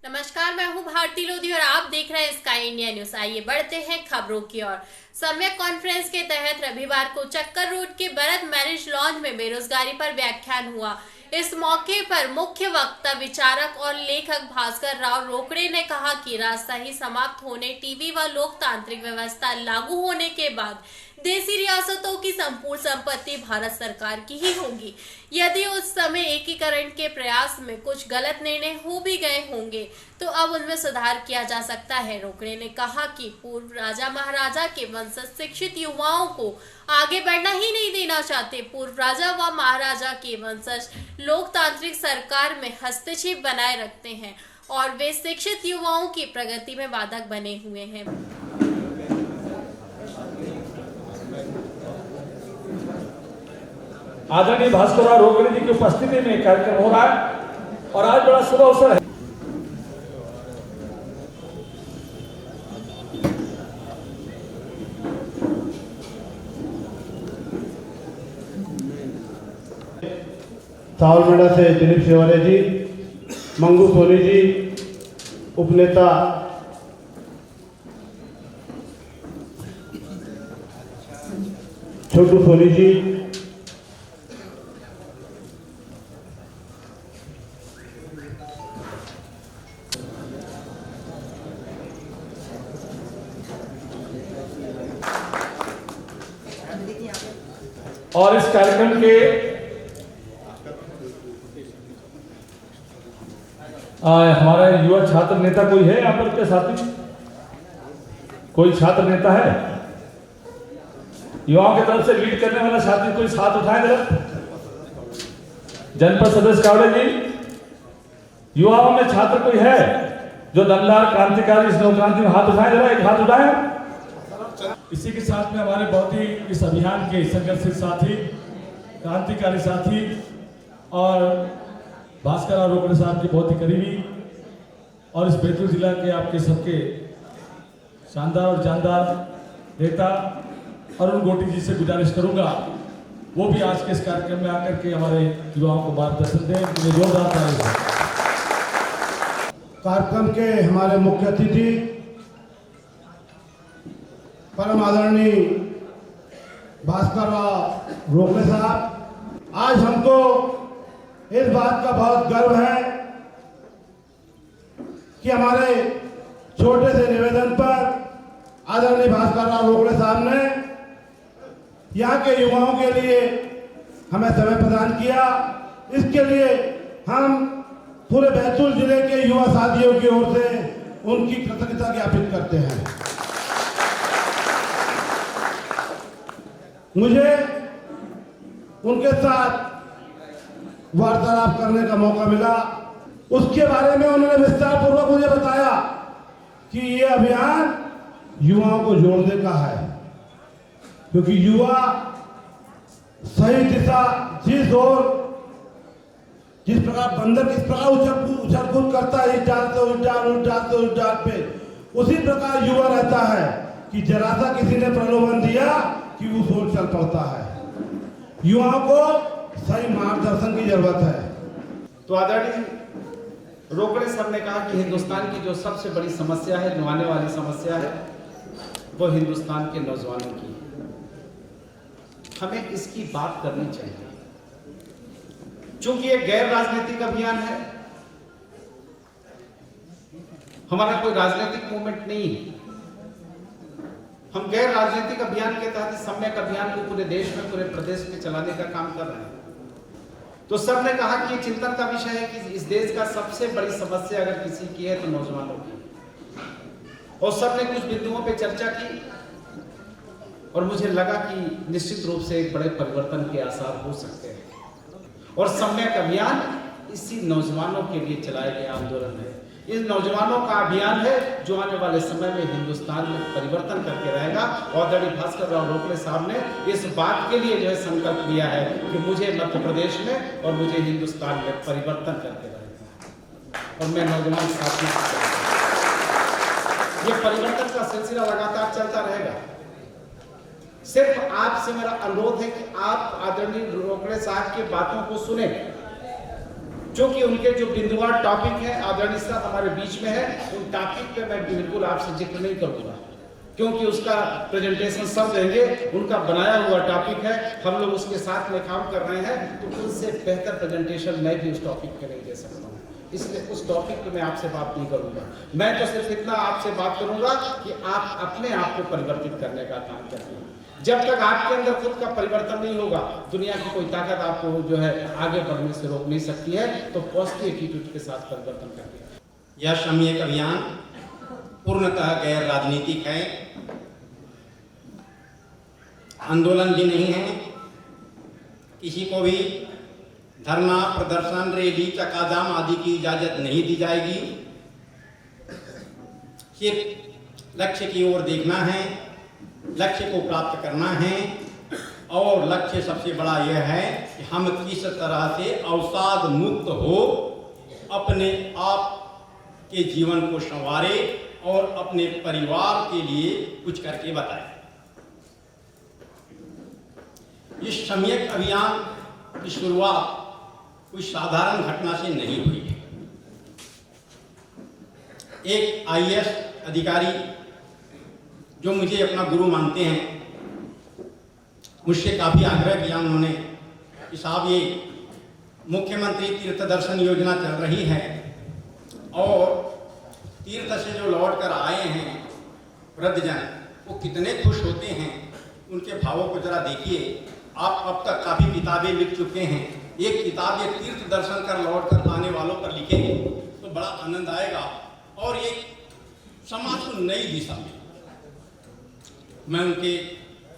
नमस्कार, मैं हूं भारती लोधी और आप देख रहे हैं स्काई इंडिया न्यूज। आइए बढ़ते हैं खबरों की ओर। सम्यक कॉन्फ्रेंस के तहत रविवार को चक्कर रोड के भरत मैरिज लॉन्ज में बेरोजगारी पर व्याख्यान हुआ। इस मौके पर मुख्य वक्ता, विचारक और लेखक भास्कर राव रोकड़े ने कहा कि राजशाही समाप्त होने, टीवी व लोकतांत्रिक व्यवस्था लागू होने के बाद देशी रियासतों की संपूर्ण संपत्ति भारत सरकार की ही होगी। यदि उस समय एकीकरण के प्रयास में कुछ गलत निर्णय हो भी गए होंगे तो अब उनमें सुधार किया जा सकता है। रोकड़े ने कहा कि पूर्व राजा महाराजा के वंशज शिक्षित युवाओं को आगे बढ़ना ही नहीं देना चाहते। पूर्व राजा व महाराजा के वंशज लोकतांत्रिक सरकार में हस्तक्षेप बनाए रखते हैं और वे शिक्षित युवाओं की प्रगति में बाधक बने हुए हैं। आदरणीय भास्कर राव रोकड़े जी की उपस्थिति में कार्यक्रम हो रहा है और आज बड़ा शुभ अवसर है। सावरमेड़ा से दिलीप सेवरे जी, मंगू सोनी जी, उपनेता छोटू सोनी जी, और इस कार्यक्रम के हमारा युवा छात्र नेता कोई है यहाँ पर के साथी? कोई छात्र नेता है युवाओं की तरफ से लीड करने वाला साथी? कोई साथ उठाए जरा। जनपद सदस्य कावड़े जी, युवाओं में छात्र कोई है जो दमदार क्रांतिकारी इस नवक्रांति में हाथ उठाए जरा, एक हाथ उठाए। इसी के साथ में हमारे बहुत ही इस अभियान के संघर्षित साथी, क्रांतिकारी साथी और भास्कर राव रोकड़े साहब के बहुत ही करीबी और इस बैतूल जिला के आपके सबके शानदार और जानदार नेता अरुण गोटी जी से गुजारिश करूंगा वो भी आज के इस कार्यक्रम में आकर के हमारे युवाओं को मार्गदर्शन दें। मुझे जोरदार तालियां। कार्यक्रम के हमारे मुख्य अतिथि परम आदरणीय भास्कर राव रोकड़े साहब, आज हमको इस बात का बहुत गर्व है कि हमारे छोटे से निवेदन पर आदरणीय भास्कर राव रोकड़े साहब ने यहाँ के युवाओं के लिए हमें समय प्रदान किया। इसके लिए हम पूरे बैतूल जिले के युवा साथियों की ओर से उनकी कृतज्ञता ज्ञापित करते हैं। मुझे उनके साथ वार्तालाप करने का मौका मिला। उसके बारे में उन्होंने विस्तार पूर्वक मुझे बताया कि ये अभियान युवाओं को जोड़ने का है, क्योंकि युवा सही दिशा जिस ओर जिस प्रकार बंदर किस प्रकार उछल कूद करता है, इस डाल से उस डाल, उस डाल से उस डाल पे, उसी प्रकार युवा रहता है कि जरा सा किसी ने प्रलोभन दिया कि उस ओर चल पड़ता है। युवाओं को सही मार्गदर्शन की जरूरत है। तो आदरणीय रोकड़े साहब ने कहा कि हिंदुस्तान की जो सबसे बड़ी समस्या है, जो आने वाली समस्या है, वो हिंदुस्तान के नौजवानों की है। हमें इसकी बात करनी चाहिए। चूंकि ये गैर राजनीतिक अभियान है, हमारा कोई राजनीतिक मूवमेंट नहीं है। हम गैर राजनीतिक अभियान के तहत सम्यक अभियान को पूरे देश में, पूरे प्रदेश में चलाने का काम कर रहे हैं। तो सब ने कहा कि ये चिंतन का विषय है कि इस देश का सबसे बड़ी समस्या अगर किसी की है तो नौजवानों की। और सब ने कुछ बिंदुओं पे चर्चा की और मुझे लगा कि निश्चित रूप से एक बड़े परिवर्तन के आसार हो सकते हैं। और सम्यक अभियान इसी नौजवानों के लिए चलाया गया आंदोलन है। इस नौजवानों का अभियान है जो आने वाले समय में हिंदुस्तान में परिवर्तन करके रहेगा। और आदरणीय भास्कर राव रोकड़े साहब ने इस बात के लिए जो है संकल्प लिया है कि मुझे मध्य प्रदेश में और मुझे हिंदुस्तान में परिवर्तन करके रहेगा। और मैं नौजवान साथियों से ये परिवर्तन का सिलसिला लगातार चलता रहेगा। सिर्फ आपसे मेरा अनुरोध है कि आप आदरणीय रोकड़े साहब की बातों को सुने क्योंकि उनके जो बिंदुवार टॉपिक है आदरणीय साहब हमारे बीच में है, उन टॉपिक पे मैं बिल्कुल आपसे जिक्र नहीं करूंगा, क्योंकि उसका प्रेजेंटेशन सब देंगे, उनका बनाया हुआ टॉपिक है, हम लोग उसके साथ में काम कर रहे हैं, तो उनसे बेहतर प्रेजेंटेशन मैं भी उस टॉपिक पे नहीं दे सकता हूँ, इसलिए उस टॉपिक पे मैं आपसे बात नहीं करूंगा। मैं तो सिर्फ इतना आपसे बात करूंगा कि आप अपने आप को परिवर्तित करने का काम करिए। जब तक आपके अंदर खुद का परिवर्तन नहीं होगा, दुनिया की कोई ताकत आपको जो है आगे बढ़ने से रोक नहीं सकती है। तो पॉजिटिव एटीट्यूड के साथ परिवर्तन करिए। यह सम्यक अभियान पूर्णतः गैर राजनीतिक है, आंदोलन भी नहीं है, किसी को भी धरना, प्रदर्शन, रैली, चक्काजाम आदि की इजाजत नहीं दी जाएगी। सिर्फ लक्ष्य की ओर देखना है, लक्ष्य को प्राप्त करना है, और लक्ष्य सबसे बड़ा यह है कि हम किस तरह से अवसाद मुक्त हो अपने आप के जीवन को संवारे और अपने परिवार के लिए कुछ करके बताएं। इस सम्यक अभियान की शुरुआत कोई साधारण घटना से नहीं हुई है। एक IAS अधिकारी जो मुझे अपना गुरु मानते हैं, मुझसे काफ़ी आग्रह किया उन्होंने कि साहब ये मुख्यमंत्री तीर्थ दर्शन योजना चल रही है और तीर्थ से जो लौट कर आए हैं वृद्धजन, वो कितने खुश होते हैं, उनके भावों को जरा देखिए। आप अब तक काफ़ी किताबें लिख चुके हैं, एक किताब ये तीर्थ दर्शन कर लौट कर आने वालों पर लिखेंगे तो बड़ा आनंद आएगा और ये समाज को नई दिशा में। मैं उनके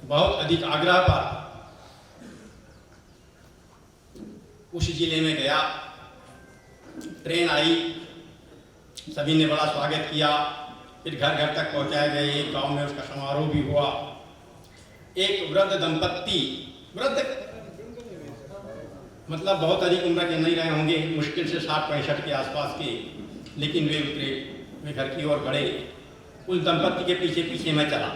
बहुत अधिक आग्रह पर उस जिले में गया, ट्रेन आई, सभी ने बड़ा स्वागत किया, फिर घर घर तक पहुंचाए गए। एक गांव में उसका समारोह भी हुआ। एक वृद्ध दंपत्ति, वृद्ध मतलब बहुत अधिक उम्र के नहीं रहे होंगे, मुश्किल से 60-65 के आसपास के, लेकिन वे उतरे, वे घर की ओर बढ़े। उस दंपत्ति के पीछे पीछे मैं चला।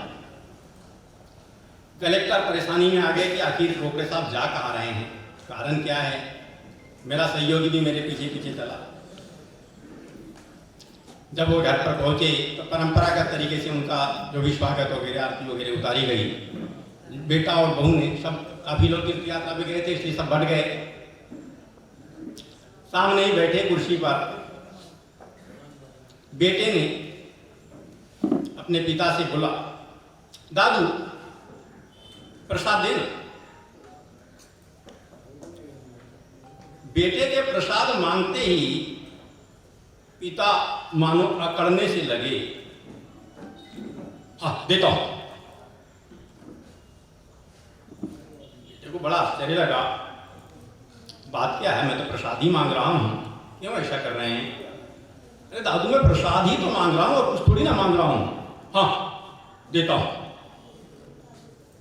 कलेक्टर परेशानी में आ गए कि आखिर रोकड़े साहब जा कहाँ रहे हैं, कारण क्या है। मेरा सहयोगी भी मेरे पीछे पीछे चला। जब वो घर पर पहुंचे तो परंपरागत तरीके से उनका जो भी स्वागत वगैरह, आरती वगैरह उतारी गई। बेटा और बहू ने, सब काफी लोग तीर्थ यात्रा पे गए थे इसलिए सब बढ़ गए। सामने ही बैठे कुर्सी पर बेटे ने अपने पिता से बोला, दादू प्रसाद देना। बेटे के प्रसाद मांगते ही पिता मानो अकड़ने से लगे। देता हूं। बेटे को बड़ा आश्चर्य लगा, बात क्या है, मैं तो प्रसाद ही मांग रहा हूं, क्यों ऐसा कर रहे हैं। अरे दादू मैं प्रसाद ही तो मांग रहा हूं और कुछ थोड़ी ना मांग रहा हूं। हाँ देता हूं,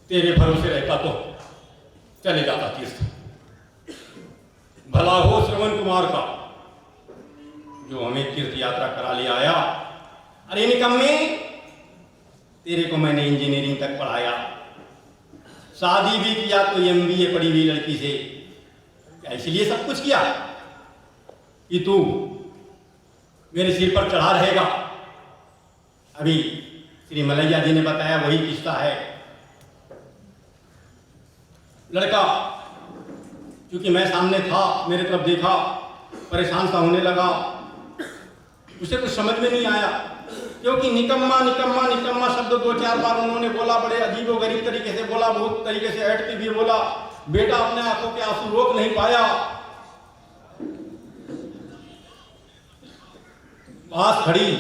तेरे भरोसे रहता तो चले जाता तीर्थ। भला हो श्रवण कुमार का जो हमें तीर्थ यात्रा करा ले आया। अरे निकम्मे, तेरे को मैंने इंजीनियरिंग तक पढ़ाया, शादी भी किया तो MBA पढ़ी हुई लड़की से, इसलिए सब कुछ किया कि तू मेरे सिर पर चढ़ा रहेगा। अभी श्री मलैया जी ने बताया वही किस्सा है। लड़का क्योंकि मैं सामने था, मेरे तरफ देखा, परेशान सा होने लगा। उसे कुछ समझ में नहीं आया, क्योंकि निकम्मा निकम्मा निकम्मा शब्द 2-4 बार उन्होंने बोला, बड़े अजीबो गरीब तरीके से बोला, बहुत तरीके से हटके भी बोला। बेटा अपने आंखों के आंसू रोक नहीं पाया। पास खड़ी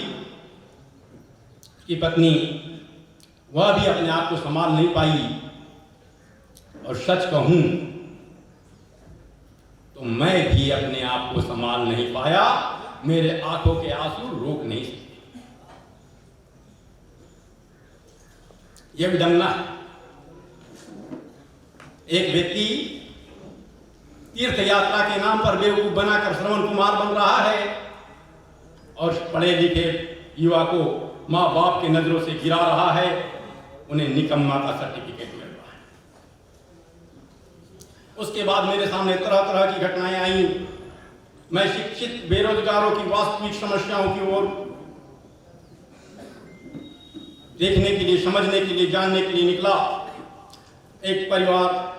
की पत्नी, वह भी अपने आप को संभाल नहीं पाई। और सच कहूं तो मैं भी अपने आप को संभाल नहीं पाया, मेरे आंखों के आंसू रोक नहीं सके। यह विडंबना है। एक व्यक्ति तीर्थ यात्रा के नाम पर बेवकूफ बनाकर श्रवण कुमार बन रहा है और पढ़े लिखे युवा को माँ बाप के नजरों से गिरा रहा है, उन्हें निकम्मा का सर्टिफिकेट मिल रहा है। उसके बाद मेरे सामने तरह तरह की घटनाएं आई। मैं शिक्षित बेरोजगारों की वास्तविक समस्याओं की ओर देखने के लिए, समझने के लिए, जानने के लिए निकला। एक परिवार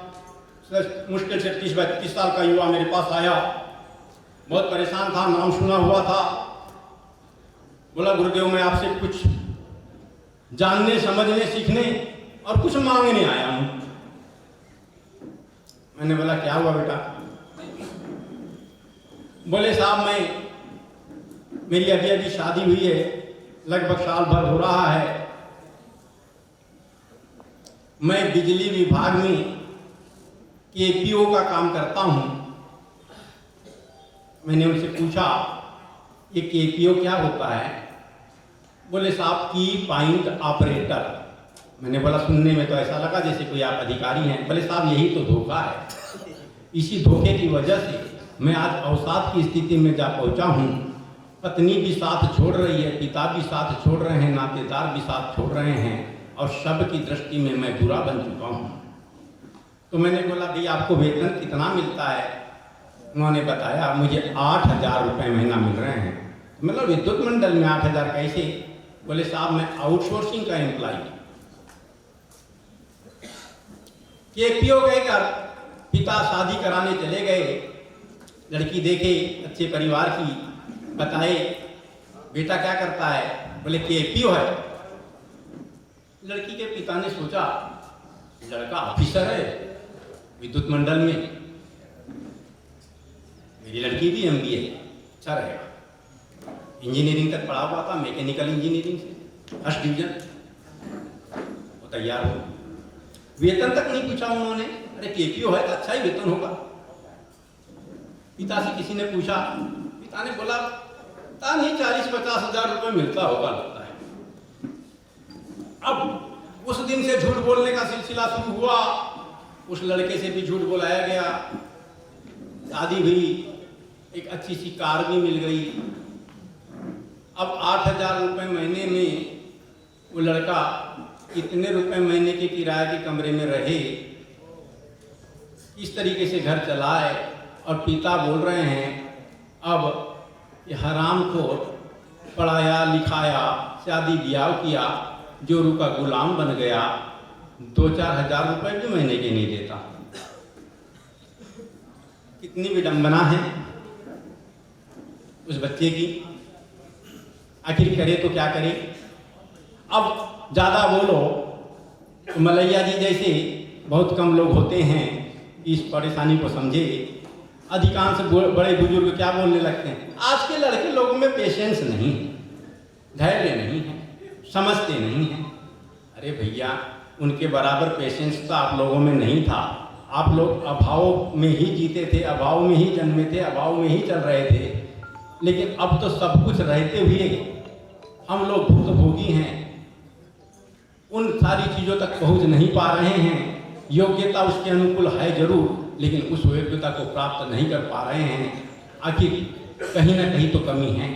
मुश्किल से 30-32 साल का युवा मेरे पास आया, बहुत परेशान था, नाम सुना हुआ था। बोला गुरुदेव मैं आपसे कुछ जानने, समझने, सीखने और कुछ मांगने आया हूं। मैंने बोला क्या हुआ बेटा? बोले साहब मेरी अभी अभी शादी हुई है, लगभग साल भर हो रहा है। मैं बिजली विभाग में केपीओ का काम करता हूं। मैंने उनसे पूछा ये केपीओ क्या होता है? बोले साहब की पॉइंट ऑपरेटर। मैंने बोला सुनने में तो ऐसा लगा जैसे कोई आप अधिकारी हैं। बोले साहब यही तो धोखा है। इसी धोखे की वजह से मैं आज अवसाद की स्थिति में जा पहुंचा हूं। पत्नी भी साथ छोड़ रही है, पिता भी साथ छोड़ रहे हैं, नातेदार भी साथ छोड़ रहे हैं और सब की दृष्टि में मैं बुरा बन चुका हूं। तो मैंने बोला भाई आपको वेतन कितना मिलता है? उन्होंने बताया मुझे 8,000 रुपये महीना मिल रहे हैं। मतलब विद्युत मंडल में 8,000 कैसे? बोले साहब मैं आउटसोर्सिंग का एम्प्लॉय। केपीओ गए घर, पिता शादी कराने चले गए, लड़की देखे अच्छे परिवार की, बताए बेटा क्या करता है? बोले केपीओ है। लड़की के पिता ने सोचा लड़का ऑफिसर है विद्युत मंडल में, मेरी लड़की भी एमबीए, अच्छा रहेगा। इंजीनियरिंग तक पढ़ा हुआ था, मैकेनिकल इंजीनियरिंग से फर्स्ट डिवीजन। वो तैयार हो, वेतन तक नहीं पूछा उन्होंने। अरे केपीओ है तो अच्छा ही वेतन होगा। पिता से किसी ने पूछा, पिता ने बोला पता नहीं 40-50 हज़ार रुपये मिलता होगा लगता है। अब उस दिन से झूठ बोलने का सिलसिला शुरू हुआ। उस लड़के से भी झूठ बुलाया गया, शादी हुई, एक अच्छी सी कार भी मिल गई। अब 8,000 रुपये महीने में वो लड़का कितने रुपए महीने के किराए के कमरे में रहे, इस तरीके से घर चलाए। और पिता बोल रहे हैं अब ये हराम को पढ़ाया लिखाया, शादी ब्याह किया, जोरू का गुलाम बन गया, 2-4 हज़ार रुपये भी महीने के नहीं देता। कितनी विडंबना है उस बच्चे की। आखिर करे तो क्या करे? अब ज़्यादा बोलो तो मलैया जी जैसे बहुत कम लोग होते हैं इस परेशानी को समझे। अधिकांश बड़े बुजुर्ग क्या बोलने लगते हैं, आज के लड़के लोगों में पेशेंस नहीं है, धैर्य नहीं है, समझते नहीं हैं। अरे भैया उनके बराबर पेशेंस तो आप लोगों में नहीं था। आप लोग अभाव में ही जीते थे, अभाव में ही जन्मे थे, अभाव में ही चल रहे थे। लेकिन अब तो सब कुछ रहते हुए हम लोग भुक्तभोगी हैं, उन सारी चीज़ों तक पहुंच नहीं पा रहे हैं। योग्यता उसके अनुकूल है जरूर, लेकिन उस योग्यता को प्राप्त नहीं कर पा रहे हैं। आखिर कहीं ना कहीं तो कमी है।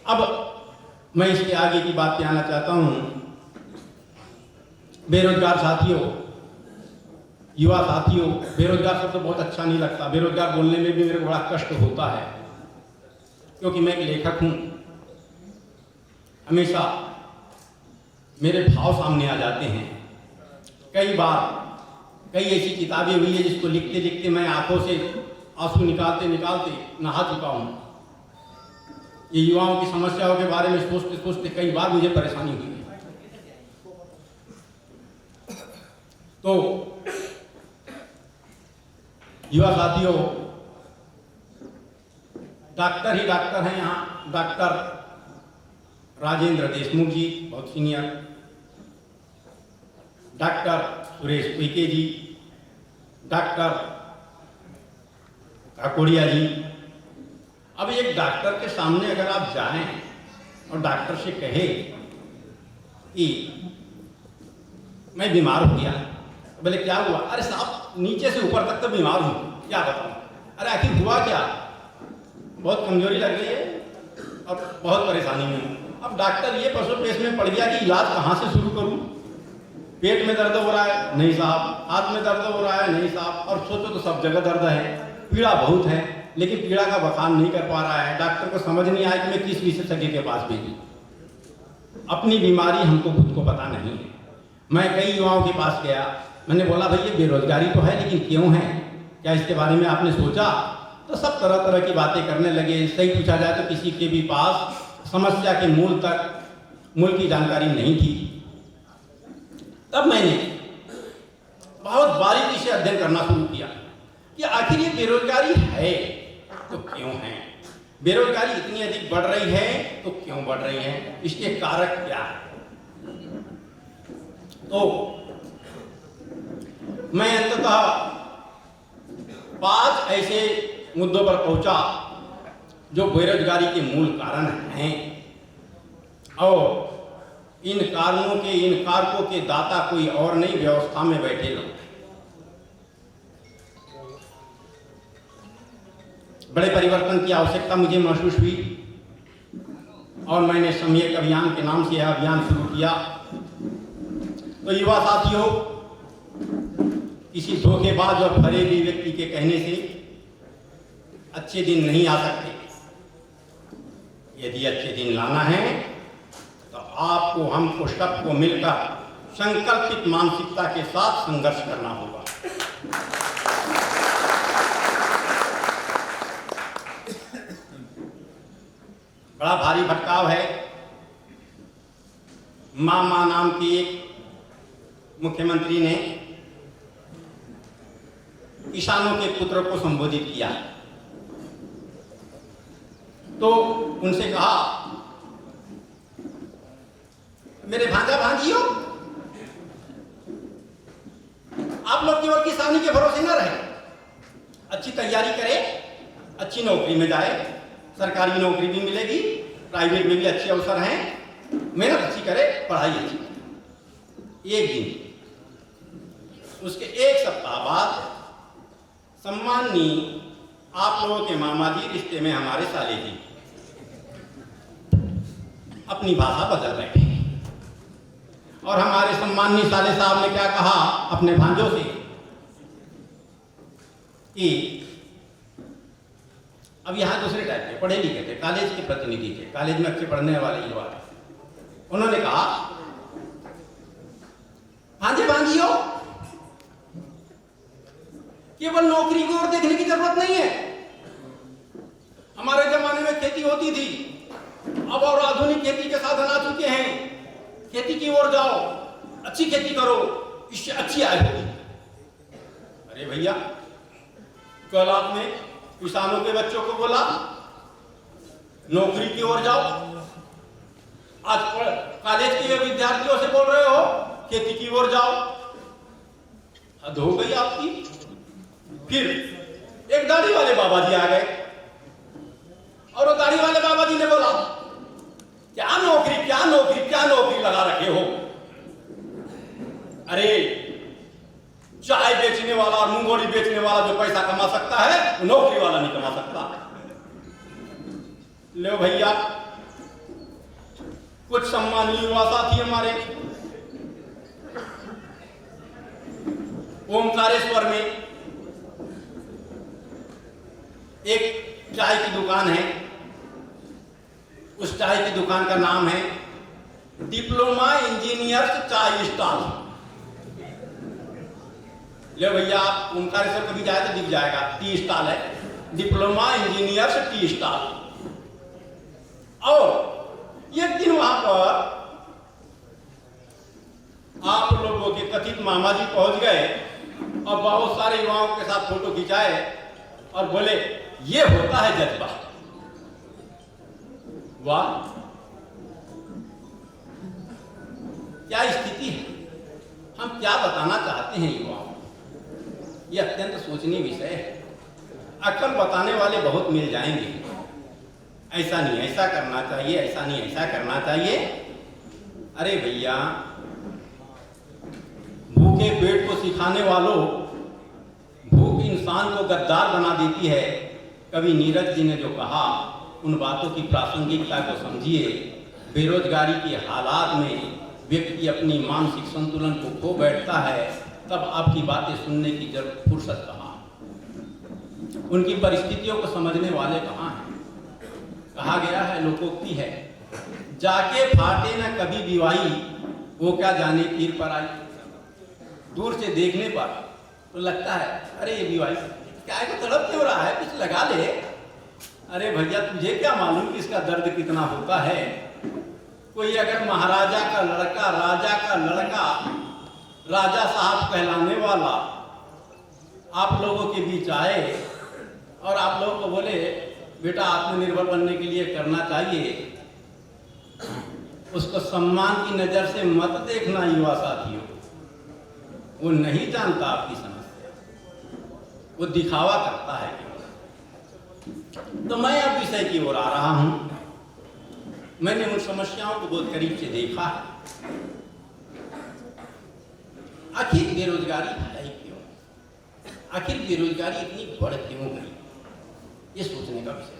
अब मैं इसके आगे की बात पे आना चाहता हूँ। बेरोजगार साथियों, युवा साथियों, बेरोजगार शब्द तो बहुत अच्छा नहीं लगता। बेरोजगार बोलने में भी मेरे को बड़ा कष्ट होता है, क्योंकि मैं एक लेखक हूँ। हमेशा मेरे भाव सामने आ जाते हैं। कई बार कई ऐसी किताबें हुई है जिसको लिखते लिखते मैं आंखों से आंसू निकालते निकालते नहा चुका हूँ। ये युवाओं की समस्याओं के बारे में सोचते सोचते कई बार मुझे परेशानी हुई है। तो युवा साथियों, डॉक्टर ही डॉक्टर हैं यहाँ। डॉक्टर राजेंद्र देशमुख जी बहुत सीनियर, डॉक्टर सुरेश उइके जी, डॉक्टर काकोड़िया जी। अब एक डॉक्टर के सामने अगर आप जाएं और डॉक्टर से कहे कि मैं बीमार हो गया, बोले क्या हुआ? अरे साहब नीचे से ऊपर तक तो बीमार हूँ, क्या बताऊँ? अरे आखिर हुआ क्या? बहुत कमजोरी लग रही है और बहुत परेशानी में हूँ। अब डॉक्टर ये पसोपेश में पड़ गया कि इलाज कहाँ से शुरू करूँ। पेट में दर्द हो रहा है, नहीं साहब। हाथ में दर्द हो रहा है, नहीं साहब। और सोचो तो सब जगह दर्द है, पीड़ा बहुत है, लेकिन पीड़ा का बखान नहीं कर पा रहा है। डॉक्टर को समझ नहीं आया कि मैं किस विशेषज्ञ के पास भेजूं। अपनी बीमारी हमको खुद को पता नहीं है। मैं कई युवाओं के पास गया, मैंने बोला भाई ये बेरोजगारी तो है, लेकिन क्यों है, क्या इसके बारे में आपने सोचा? तो सब तरह तरह की बातें करने लगे। सही पूछा जाए तो किसी के भी पास समस्या के मूल की जानकारी नहीं थी। तब मैंने बहुत बारीकी से अध्ययन करना शुरू किया कि आखिर ये बेरोजगारी है तो क्यों है, बेरोजगारी इतनी अधिक बढ़ रही है तो क्यों बढ़ रही है, इसके कारक क्या है। तो मैं अंततः 5 ऐसे मुद्दों पर पहुंचा जो बेरोजगारी के मूल कारण हैं, और इन कारणों के, इन कारकों के दाता कोई और नहीं, व्यवस्था में बैठे लोग। बड़े परिवर्तन की आवश्यकता मुझे महसूस हुई और मैंने सम्यक अभियान के नाम से यह अभियान शुरू किया। तो युवा साथियों, किसी धोखेबाज और फरेबी व्यक्ति के कहने से अच्छे दिन नहीं आ सकते। यदि अच्छे दिन लाना है तो आपको, हमको, सबको मिलकर संकल्पित मानसिकता के साथ संघर्ष करना होगा। बड़ा भारी भटकाव है। मामा नाम की एक मुख्यमंत्री ने किसानों के पुत्र को संबोधित किया, तो उनसे कहा, मेरे भांजा भांजियों, आप लोग केवल किसानी के भरोसे न रहे, अच्छी तैयारी करें, अच्छी नौकरी में जाए, सरकारी नौकरी भी मिलेगी, प्राइवेट में भी अच्छे अवसर हैं, मेहनत अच्छी करे, पढ़ाई अच्छी करे। एक दिन, उसके 1 सप्ताह बाद सम्माननीय आप लोगों के मामा जी, रिश्ते में हमारे साले जी, अपनी भाषा बदल बैठे और हमारे सम्माननीय साले साहब ने क्या कहा अपने भांजों से कि अब यहाँ दूसरे टाइप के पढ़े लिखे थे, कॉलेज के प्रतिनिधि थे, कॉलेज में अच्छे पढ़ने वाले युवा थे। उन्होंने कहा, भांजे भांजियों, केवल नौकरी की ओर देखने की जरूरत नहीं है। हमारे जमाने में खेती होती थी, अब और आधुनिक खेती के साधन आ चुके हैं। खेती की ओर जाओ, अच्छी खेती करो, इससे अच्छी आय होगी। अरे भैया, कल आपने किसानों के बच्चों को बोला नौकरी की ओर जाओ, आज कॉलेज के विद्यार्थियों से बोल रहे हो खेती की ओर जाओ। हद हो गई आपकी। फिर एक दाढ़ी वाले बाबा जी आ गए और वो दाढ़ी वाले बाबा जी ने बोला, क्या नौकरी क्या नौकरी क्या नौकरी लगा रखे हो। अरे चाय बेचने वाला और मूंगोली बेचने वाला जो पैसा कमा सकता है, वो नौकरी वाला नहीं कमा सकता। लो भैया, कुछ सम्मानीय युवा साथी हमारे ओमकारेश्वर में एक चाय की दुकान है। उस चाय की दुकान का नाम है डिप्लोमा इंजीनियर्स चाय स्टॉल। ले भैया, आप ओमकारेश्वर कभी जाए तो दिख जाएगा, टी स्टॉल है, डिप्लोमा इंजीनियर्स टी स्टॉल। और एक दिन वहां पर आप लोगों के कथित मामा जी पहुंच गए और बहुत सारे युवाओं के साथ फोटो खिंचाए और बोले, ये होता है जज्बा। वाह, क्या स्थिति है। हम क्या बताना चाहते हैं युवाओं को, यह अत्यंत सोचनीय विषय है। अक्ल बताने वाले बहुत मिल जाएंगे, ऐसा नहीं ऐसा करना चाहिए, ऐसा नहीं ऐसा करना चाहिए। अरे भैया, भूखे पेट को सिखाने वालों, भूख इंसान को गद्दार बना देती है। कवि नीरज जी ने जो कहा, उन बातों की प्रासंगिकता को समझिए। बेरोजगारी के हालात में व्यक्ति अपनी मानसिक संतुलन को खो बैठता है, तब आपकी बातें सुनने की जरूरत फुर्सत कहाँ। उनकी परिस्थितियों को समझने वाले कहाँ हैं। कहा गया है, लोकोक्ति है, जाके फाटे न कभी बिवाई, वो क्या जाने तीर पर आई। दूर से देखने पर तो लगता है अरे ये बिवाई क्या को तड़प क्यों रहा है, कुछ लगा ले। अरे भैया तुझे क्या मालूम कि इसका दर्द कितना होता है। कोई अगर महाराजा का लड़का, राजा का लड़का, राजा साहब कहलाने वाला आप लोगों के बीच आए और आप लोगों को बोले बेटा आत्मनिर्भर बनने के लिए करना चाहिए, उसको सम्मान की नजर से मत देखना युवा साथियों। वो नहीं जानता आपकी समस्या, वो दिखावा करता है। तो मैं अब विषय की ओर आ रहा हूं। मैंने उन समस्याओं को बहुत करीब से देखा है। आखिर बेरोजगारी है क्यों, आखिर बेरोजगारी इतनी बढ़ क्यों गई, ये सोचने का विषय।